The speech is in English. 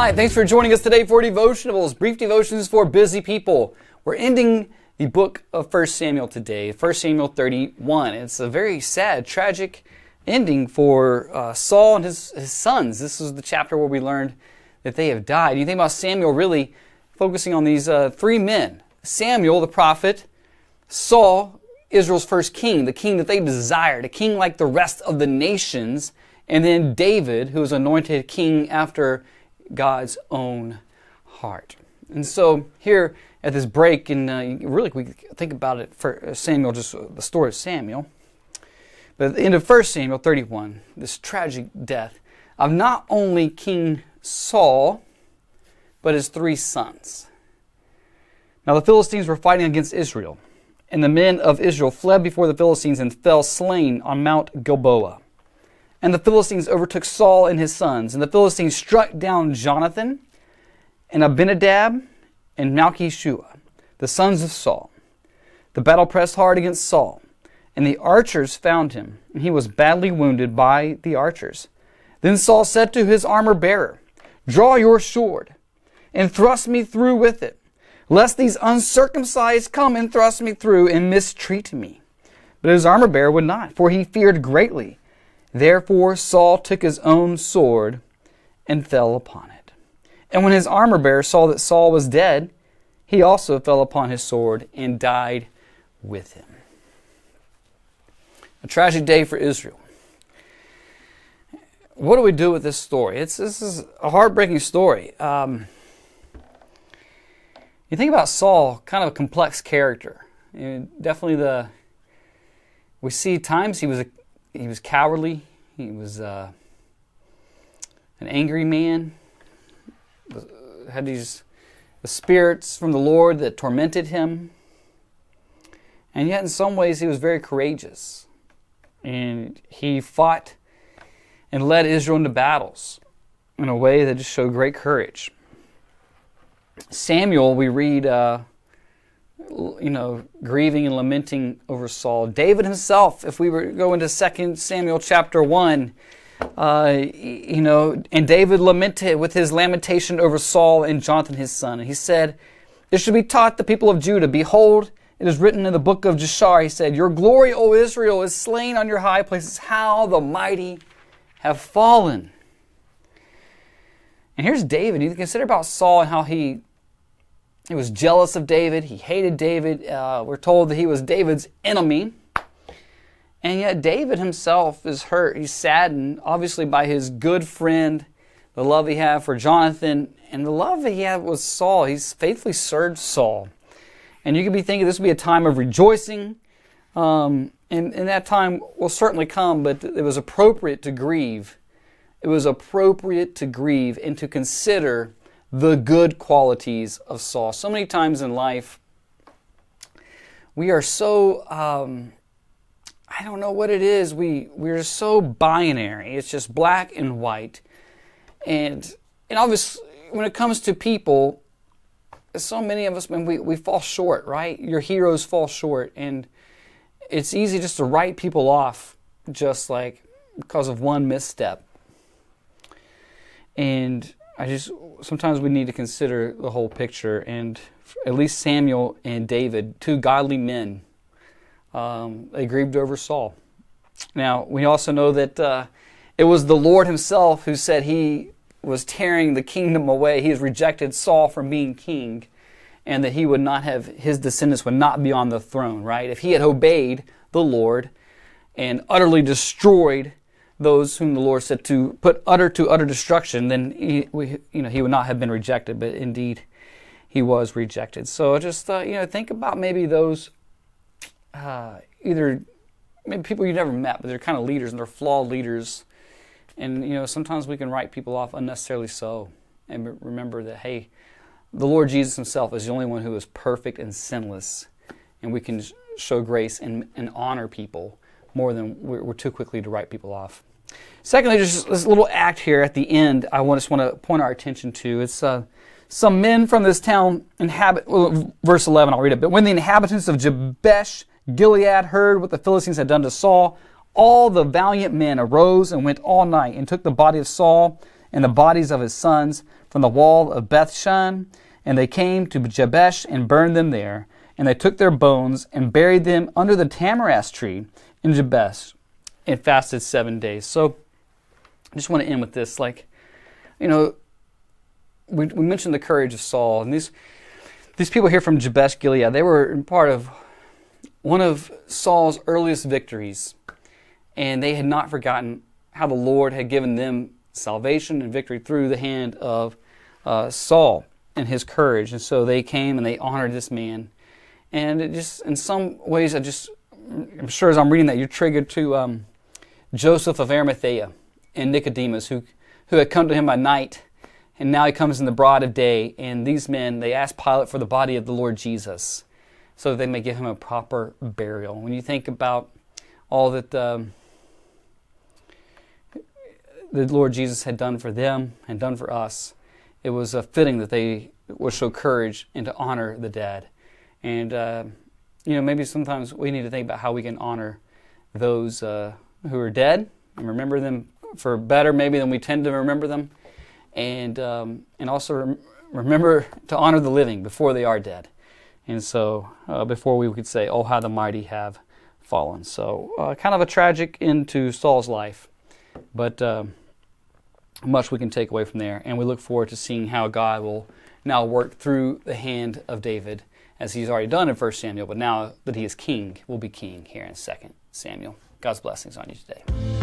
Hi, thanks for joining us today for Devotionables, brief devotions for busy people. We're ending the book of 1 Samuel today, 1 Samuel 31. It's a very sad, tragic ending for Saul and his sons. This is the chapter where we learned that they have died. You think about Samuel really focusing on these three men. Samuel, the prophet, Saul, Israel's first king, the king that they desired, a king like the rest of the nations, and then David, who was anointed king after God's own heart. And so here at this break, and really we think about it for Samuel, just the story of Samuel, but at the end of 1 Samuel 31, this tragic death of not only King Saul, but his three sons. Now the Philistines were fighting against Israel, and the men of Israel fled before the Philistines and fell slain on Mount Gilboa. And the Philistines overtook Saul and his sons. And the Philistines struck down Jonathan and Abinadab and Malchishua, the sons of Saul. The battle pressed hard against Saul, and the archers found him, and he was badly wounded by the archers. Then Saul said to his armor-bearer, "Draw your sword, and thrust me through with it, lest these uncircumcised come and thrust me through and mistreat me." But his armor-bearer would not, for he feared greatly. Therefore Saul took his own sword and fell upon it. And when his armor-bearer saw that Saul was dead, he also fell upon his sword and died with him. A tragic day for Israel. What do we do with this story? This is a heartbreaking story. You think about Saul, kind of a complex character. Definitely we see times he was cowardly. He was an angry man. Had the spirits from the Lord that tormented him. And yet in some ways he was very courageous. And he fought and led Israel into battles in a way that just showed great courage. Samuel, we read, grieving and lamenting over Saul. David himself, if we were to go into 2 Samuel chapter 1, and David lamented with his lamentation over Saul and Jonathan his son. And he said, "It should be taught the people of Judah, behold, it is written in the book of Jashar," he said, "Your glory, O Israel, is slain on your high places. How the mighty have fallen." And here's David. You consider about Saul and how he was jealous of David. He hated David. We're told that he was David's enemy. And yet David himself is hurt. He's saddened, obviously, by his good friend, the love he had for Jonathan, and the love that he had with Saul. He's faithfully served Saul. And you could be thinking this would be a time of rejoicing. And that time will certainly come, but it was appropriate to grieve. It was appropriate to grieve and to consider the good qualities of Saul. So many times in life, we are so, I don't know what it is, we're so binary. It's just black and white. And obviously, when it comes to people, so many of us, we fall short, right? Your heroes fall short. And it's easy just to write people off just like because of one misstep. And sometimes we need to consider the whole picture. And at least Samuel and David, two godly men, they grieved over Saul. Now, we also know that it was the Lord himself who said he was tearing the kingdom away. He has rejected Saul from being king, and that he would not have, his descendants would not be on the throne, right? If he had obeyed the Lord and utterly destroyed those whom the Lord said to put utter destruction, then he would not have been rejected. But indeed, he was rejected. So just think about maybe those either maybe people you never met, but they're kind of leaders and they're flawed leaders. And sometimes we can write people off unnecessarily so. And remember that the Lord Jesus himself is the only one who is perfect and sinless, and we can show grace and honor people more than we're too quickly to write people off. Secondly, just this little act here at the end I just want to point our attention to. It's some men from this town verse 11, I'll read it. "But when the inhabitants of Jabesh Gilead heard what the Philistines had done to Saul, all the valiant men arose and went all night and took the body of Saul and the bodies of his sons from the wall of Bethshan. And they came to Jabesh and burned them there. And they took their bones and buried them under the tamarisk tree in Jabesh and fasted 7 days. So I just want to end with this. We mentioned the courage of Saul. And these people here from Jabesh Gilead, they were part of one of Saul's earliest victories. And they had not forgotten how the Lord had given them salvation and victory through the hand of Saul and his courage. And so they came and they honored this man. And it just, in some ways, I'm sure as I'm reading that, you're triggered to Joseph of Arimathea and Nicodemus, who had come to him by night, and now he comes in the broad of day. And these men, they ask Pilate for the body of the Lord Jesus, so that they may give him a proper burial. When you think about all that the Lord Jesus had done for them and done for us, it was fitting that they would show courage and to honor the dead. And, maybe sometimes we need to think about how we can honor those who are dead and remember them for better maybe than we tend to remember them. And also remember to honor the living before they are dead. And so before we could say, oh, how the mighty have fallen. So kind of a tragic end to Saul's life, but much we can take away from there. And we look forward to seeing how God will now work through the hand of David, as he's already done in 1 Samuel, but now that he is king, will be king here in 2 Samuel. God's blessings on you today.